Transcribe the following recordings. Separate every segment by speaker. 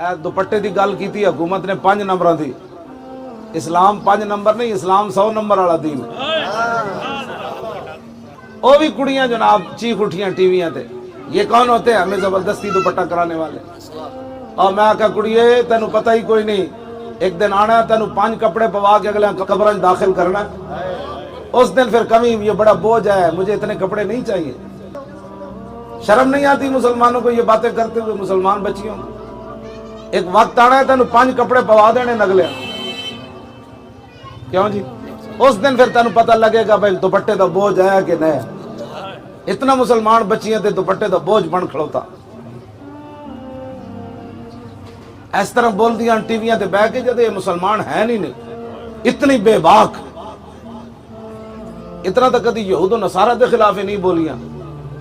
Speaker 1: दुपट्टे की गल की हुकूमत ने 5 नंबर की। इस्लाम 5 नंबर नहीं, इस्लाम 100 नंबर वाला दीन। वो भी कुड़ियां जनाब चीख उठियां टीवियां ते, ये कौन होते हैं हमें जबरदस्ती दुपट्टा कराने वाले। और मैं आखा कुड़िए तेन पता ही कोई नहीं, एक दिन आना तेन 5 कपड़े पवा के अगले कब्र दाखिल करना। उस दिन फिर कमी, ये बड़ा बोझ है, मुझे इतने कपड़े नहीं चाहिए। शर्म नहीं आती मुसलमानों को ये बातें करते हुए, मुसलमान बच्चियों। एक वक्त आना है तेन 5 कपड़े पवा देने नगले, क्यों जी? उस दिन फिर तेन पता लगेगा भाई दुपट्टे का बोझ है कि नहीं। इतना मुसलमान बच्चियां ते दुपट्टे का बोझ बन खड़ोता। इस तरह बोल दिया टीवियां ते बह के, जब ये मुसलमान है नहीं, इतनी बेबाक। इतना तो कभी यहूद नसारा के खिलाफ ही नहीं बोलियां,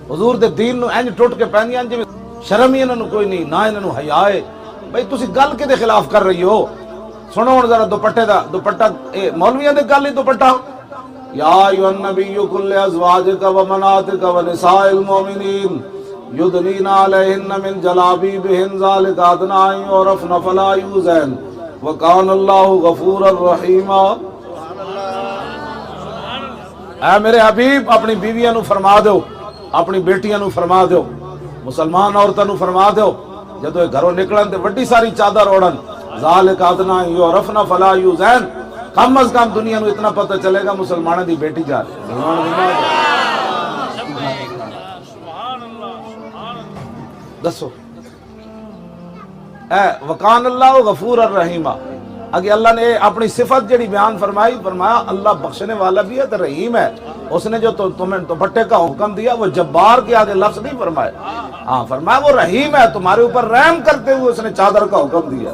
Speaker 1: हुजूर दे दीन नूं इंज टुट के पैंदियां जिवें शर्म ही इन्हां कोई नहीं, ना इन्हां हया है। भाई तुसी गल किहदे खिलाफ कर रही हो? सुनो हुण जरा दुपट्टे दा, दुपट्टा मौलवियां दे गल ही दुपट्टा। या अय्युहन नबिय्यु कुल अज़वाजिका व मनातिका व निसाइल मोमिनीन युदनीना अलैहिन्ना मिन जलाबीबिहिन ज़ालिका अदना अन युरफ़ना फला युज़ैन व काना अल्लाहु गफूरर रहीमा। ऐ मेरे हबीब अपनी बीवियां नूं फरमा दो, अपनी बेटियां नूं फरमा दो, मुसलमान औरतां नूं फरमा दो, जदों घरों निकलन ते वड्डी सारी चादर ओढ़न। ज़ालिका अदना अन युरफ़ना फला युज़ैन, कम अज कम दुनिया नूं इतना पता चलेगा मुसलमानों दी बेटी जा रही। दसो वकान अल्लाह गफूर और रहीमा। अगे अल्लाह ने अपनी सिफत जड़ी बयान फरमाई, फरमाया अल्लाह बख्शने वाला भी है तो रहीम है। उसने जो तुम्हें दुपट्टे का हुक्म दिया वो जब्बार के आगे लफ्ज नहीं फरमाए, हाँ फरमाया वो रहीम है, तुम्हारे ऊपर रहम करते हुए उसने चादर का हुक्म दिया।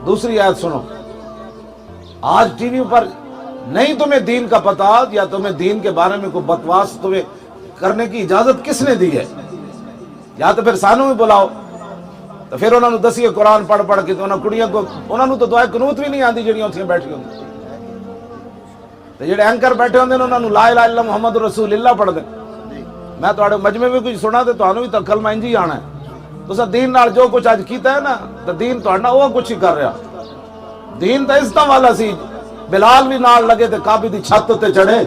Speaker 1: दूसरी आयत सुनो, आज टीवी पर नहीं तुम्हें दीन का पता या तुम्हें दीन के बारे में कोई बकवास तुम्हें करने की इजाजत किसने दी है? या तो फिर सानू भी बुलाओ, तो फिर उन्होंने दसीए कुरान पढ़ पढ़ के, तो कुड़ियां को उन्होंने तो दुआ कनूत भी नहीं आती जिहड़ियां उत्थे बैठी होंदी। तो जिहड़े एंकर बैठे होंदे ने उन्होंने ला इलाहा इल्लल्लाह मुहम्मद रसूलुल्लाह पढ़दे। मैं तुहाडे मजमे में कुछ सुना ते तुहानू भी तो कलमा इंज ही आना है। तुसां दीन नाल जो कुछ अज कीता है ना, तो दीन तुहाडे नाल वो कुछ ही कर रहा। दीन तो इस तरह वाला सी, बिलाल भी नाल लगे ते काबे दी छत ते चढ़े,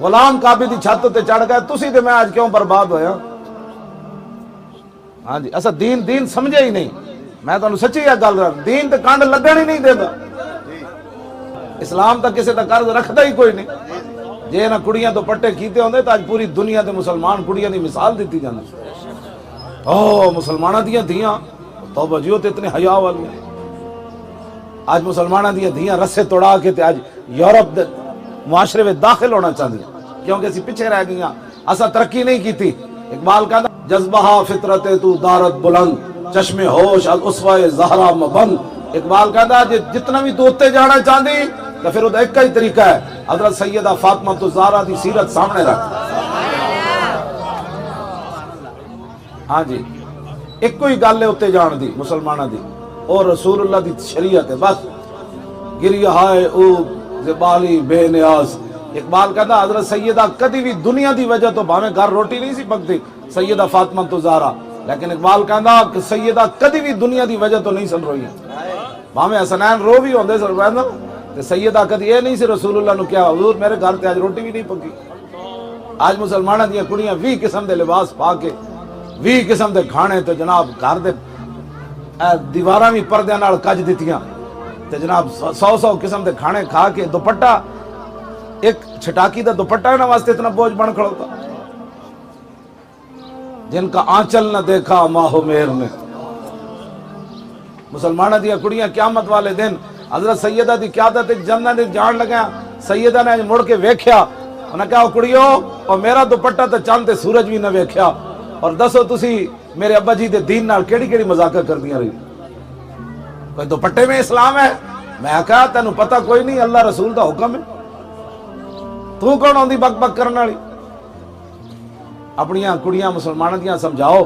Speaker 1: गुलाम काबे दी छत ते चढ़ गए। तुसी ते मैं आज क्यों बर्बाद होया? हाँ जी, असा दीन दीन समझे ही नहीं। मैं तुहानू सच्ची गल कर, दीन ते कंड लगन ही नहीं देता। इस्लाम तो किसी का कर्ज रखता ही कोई नहीं। जे ना कुड़ियां दुपट्टे कीते होंदे तो आज पूरी दुनिया ते मुसलमान कुड़ियां दी मिसाल दी जाती। ओ मुसलमानां दियां धीआं तौबा जी, ते इतने हया वाली। आज मुसलमानां दियां धीआं रस्से तोड़ा के ते आज यूरोप दे मुआशरे में दाखिल होना चाहती, क्योंकि असी पिछे रह गई, असा तरक्की नहीं की। इकबाल कहता जज्बा फितरते तू दारत बुलंद चश्मे होश अल उसवा ज़हरा मबंद। इकबाल कहता जितना भी तू उत्ते जाना चाहती तो फिर एक ही तरीका है, हज़रत सैयदा फातिमा तो ज़हरा दी सीरत सामने रख। हाँ जी, एक ही गल है उत्ते जान दी मुसलमाना दी, और रसूलुल्लाह दी शरीयत है बस। गिरिया हाय ओ ज़बाली बेनियाज। इकबाल कहता हज़रत सैयदा कदी भी दुनिया की वजह तो भावे घर रोटी नहीं सी पकती सैयदा फातिमा तो ज़हरा, लेकिन इकबाल कहता कि सैयदा कदी भी दुनिया की वजह तो नहीं सन रोई। भावे हसनैन रो भी होंदे सन, ते सैयदा कदी ये नहीं सी रसूलुल्लाह नूं क्या हुजूर मेरे घर ते आज रोटी भी नहीं पकी। आज मुसलमानां दी कुड़ियां 20 किस्म के लिबास पा के, 20 किस्म के खाने, तो जनाब घर दे दीवारां भी पर्दियां नाल कज दित्तियां, ते जनाब 100 किस्म के खाने खा के दुपट्टा, एक छटाकी का दुपट्टा इन्हां वास्ते इतना बोझ बन खड़ोता। जिनका आंचल न देखा माहो मेहर ने। मुसलमानां दी कुड़ियां क़यामत वाले दिन हज़रत सैयदा दी क़यादत जन्नत जान लगा, सैयदा ने मुड़ के वेख्या, उन्हें कहा कुड़ियो और मेरा दुपट्टा तो चंद ते सूरज भी न वेख्या, और दसो तुसी मेरे अब्बा जी दे दीन नाल केड़ी केड़ी मजाका करदियां रही। कोई दुपट्टे में इस्लाम है? मैं कहा तेनू पता कोई नहीं, अल्लाह रसूल दा हुक्म है, तू कौन आंदी बक बक करने वाली? अपनियां कुड़ियां मुसलमानां दियां समझाओ।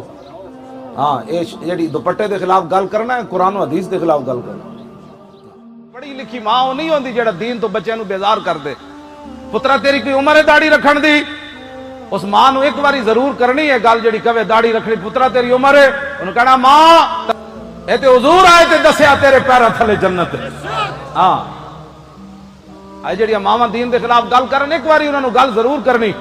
Speaker 1: हाँ, ये जेड़ी दुपट्टे के खिलाफ गल करना है, कुरान हदीस के खिलाफ गल करना। पढ़ी लिखी मां वो नहीं होंदी जेड़ा दीन तो बच्चों नूं बेजार कर दे। पुत्रा तेरी कोई उम्र है दाढ़ी रखण दी? اس ماں نو ایک باری ضرور کرنی ہے گل جڑی کہے داڑھی رکھنی پترا تیری عمر ہے، انہوں کہنا ماں اے تے حضور آئے تے دسیا تیرے پیراں تھلے جنت ہے۔ ہاں اے جڑیاں ماواں دین دے خلاف گل کرن ایک باری انہوں گل ضرور کرنی،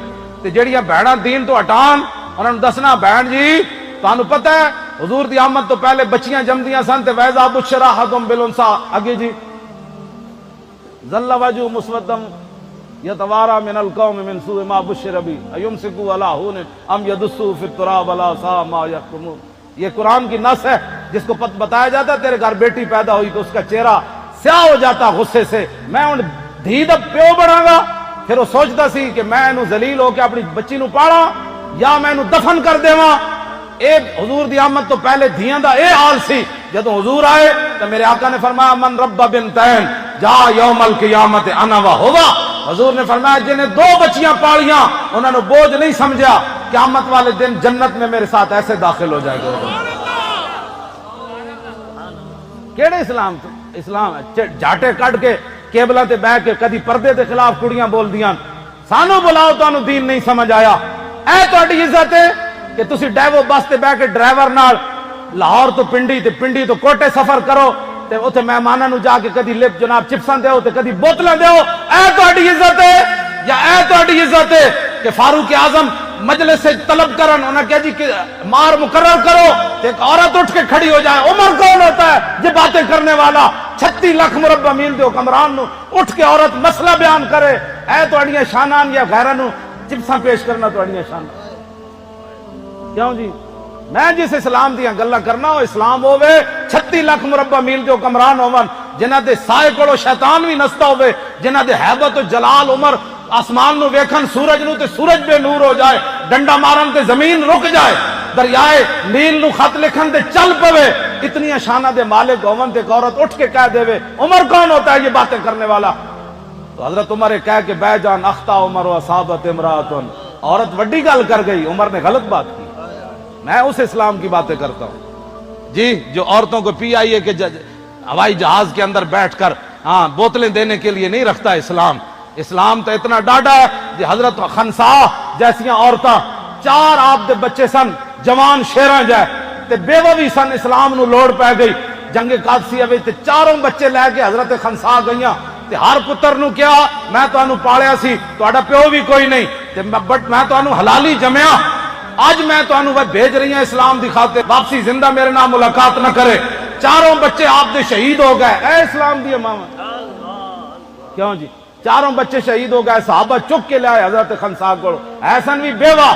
Speaker 1: تے جڑیاں بہناں دین تو ہٹان انہوں دسنا بہن جی تانوں پتہ ہے حضور دی آمد تو پہلے بچیاں جمدیاں سن تے ویزا بشرا حدم بالانسا اگے جی ظل وجه مسودم یتوارا من القوم من سوء ما بشر بی ایمسکوا علی ہون ام یدسوا فی التراب الا ساء ما یحکمون۔ یہ قرآن کی نص ہے جس کو بتایا جاتا ہے تیرے گھر بیٹی پیدا ہوئی تو اس کا چہرہ سیاہ ہو جاتا غصے سے، میں ان دھی دا پیو بڑھا گا، پھر وہ سوچتا سی کہ میں انہوں ذلیل ہو کے اپنی بچی نو پاڑا یا میں انہوں دفن کر دیواں۔ ایک حضور دی آمد تو پہلے دھیاں دا اے حال سی، جب حضور آئے تو میرے آقا نے فرمایا من رب بنتین جا یوم القیامت انا و ہوا۔ حضور نے فرمایا جنہیں دو بچیاں پالیاں انہوں نے بوجھ نہیں سمجھا، قیامت والے دن جنت میں میرے ساتھ ایسے داخل ہو جائے گا۔ کیڑے اسلام اسلام جاٹے کٹ کے کیبلاں تے بیٹھ کے کدی پردے دے خلاف کڑیاں بول دیاں، سانو بلاؤ تانوں دین نہیں سمجھ آیا۔ اے تہاڈی عزت ہے کہ تسی ڈیوو بس تے بیٹھ کے ڈرائیور نال لاہور تو پنڈی تے پنڈی تو کوٹے سفر کرو تے اوتھے مہماناں نو جا کے کدی لپ جناب چپساں دیو تے کدی بوتلاں دیو۔ اے تہاڈی عزت ہے یا اے تہاڈی عزت ہے کہ فاروق اعظم مجلس سے طلب کرن انہاں کہا جی کہ مار مقرر کرو تے ایک عورت اٹھ کے کھڑی ہو جائے، عمر کون ہوتا ہے یہ باتیں کرنے والا؟ 36 لاکھ مربع میل دے حکمران نو اٹھ کے عورت مسئلہ بیان کرے۔ اے تہاڈیاں شاناں یا غیراں نو چپساں پیش کرنا تہاڈیاں شاناں کیوں جی؟ میں جس اسلام دیاں گلاں کرنا وہ اسلام ہوے 36 لاکھ مربع میل دے حکمران ہون جنہاں دے سائے کولو شیطان بھی نستا ہوے، جنہاں دے ہیبت و جلال عمر آسمان نو ویکھن سورج نو تے سورج بے نور ہو جائے، ڈنڈا مارن تے زمین رک جائے، دریائے نیل نو خط لکھن تے چل پوے، اتنی شانہ دے مالک ہون تے عورت اٹھ کے کہہ دے عمر کون ہوتا ہے یہ باتیں کرنے والا؟ تو حضرت عمر کہہ کہ بے جان اخطا عمر و اصابت امراتن، عورت وڈی گل کر گئی، عمر نے غلط بات کی۔ میں اس اسلام کی باتیں کرتا ہوں جی جو عورتوں کو پی آئی اے کے ہوائی جہاز کے اندر بیٹھ کر ہاں بوتلیں دینے کے لیے نہیں رکھتا اسلام۔ اسلام تو اتنا ڈاڈا ہے کہ حضرت خنسا جیسیاں عورتاں 4 آپ دے بچے سن جوان شیراں جائے تے بیوہ بھی سن، اسلام نو لوڑ پہ گئی جنگ قادسیہ وچ تے 4 بچے لے کے حضرت خنسا گئیاں تے ہر پتر نو کیا میں تانوں پالیا سی، تہاڈا پیو بھی کوئی نہیں تے میں تانوں حلالی جمیا، آج میں تانوں بھیج رہی ہوں اسلام دی خاطر، واپسی زندہ میرے نام ملاقات نہ کرے۔ 4 بچے آپ دے شہید ہو گئے، اے اسلام دی ماواں کیوں جی 4 بچے شہید ہو گئے، صحابہ چک کے لے آئے حضرت خنسا کو، احسن بھی بیوہ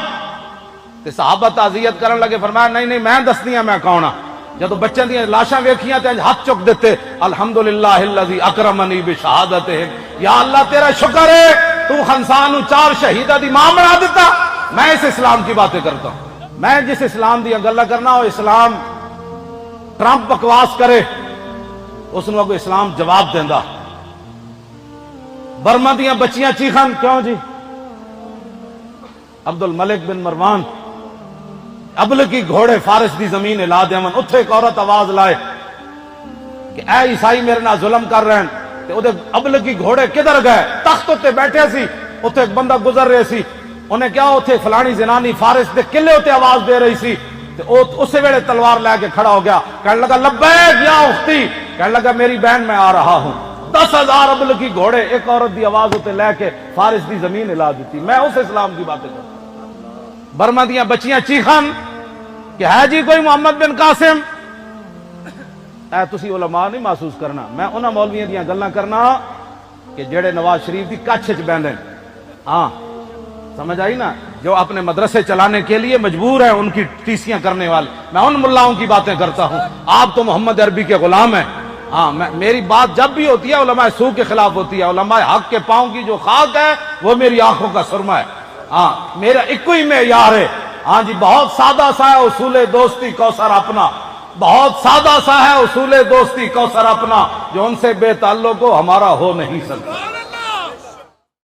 Speaker 1: تے صحابہ تعزیت کرن لگے، فرمایا نہیں نہیں میں دسدیاں میں کون ہاں۔ جدو بچوں دی لاشاں ویکھیاں تے ہاتھ چک دیتے، الحمدللہ الذی اکرمنی بشہادتہم، یا اللہ تیرا شکر ہے تو خنسا نو 4 شہیداں دی ماں بنا دیتا۔ میں اس اسلام کی باتیں کرتا ہوں، میں جس اسلام دی گلاں کرنا وہ اسلام ٹرمپ بکواس کرے اس نو اگو اسلام جواب دیندا۔ برما دیاں بچیاں چیخن کیوں جی؟ عبد الملک بن مروان ابلکی گھوڑے فارس دی زمین ہلا دیون، اتھے ایک عورت آواز لائے کہ اے عیسائی میرے نال ظلم کر رہے ہیں تے او دے ابلکی گھوڑے کدھر گئے؟ تخت تے بیٹھے سی، اتھے ایک بندہ گزر رہے سی، انہیں کیا اتھے فلانی زنانی فارس دے قلعے اتھے آواز دے رہی سی تے اسی ویلے تلوار لے کے کھڑا ہو گیا، کہنے لگا لبیک یا اختی، کہنے لگا میری بہن میں آ رہا ہوں۔ 10,000 ابلکی گھوڑے ایک عورت دی آواز اتنے لے کے فارس دی زمین ہلا دیتی۔ میں اس اسلام کی باتیں کرتا ہوں۔ برما دیاں بچیاں چیخن کہ ہے جی کوئی محمد بن قاسم، اے تسی علماء نہیں محسوس کرنا، میں انہاں مولویاں دیاں گلاں کرنا کہ جڑے نواز شریف دی کچھ وچ بیندے، ہاں سمجھ آئی نا، جو اپنے مدرسے چلانے کے لیے مجبور ہیں ان کی ٹیسیاں کرنے والے، میں ان ملاؤں کی باتیں کرتا ہوں۔ آپ تو محمد عربی کے غلام ہیں، ہاں میری بات جب بھی ہوتی ہے علماء سو کے خلاف ہوتی ہے، علماء حق کے پاؤں کی جو خاک ہے وہ میری آنکھوں کا سرمہ ہے، ہاں میرا ایک ہی معیار ہے، ہاں جی بہت سادہ سا ہے اصول دوستی کوثر اپنا، بہت سادہ سا ہے اصول دوستی کوثر اپنا، جو ان سے بے تعلق ہو ہمارا ہو نہیں سکتا۔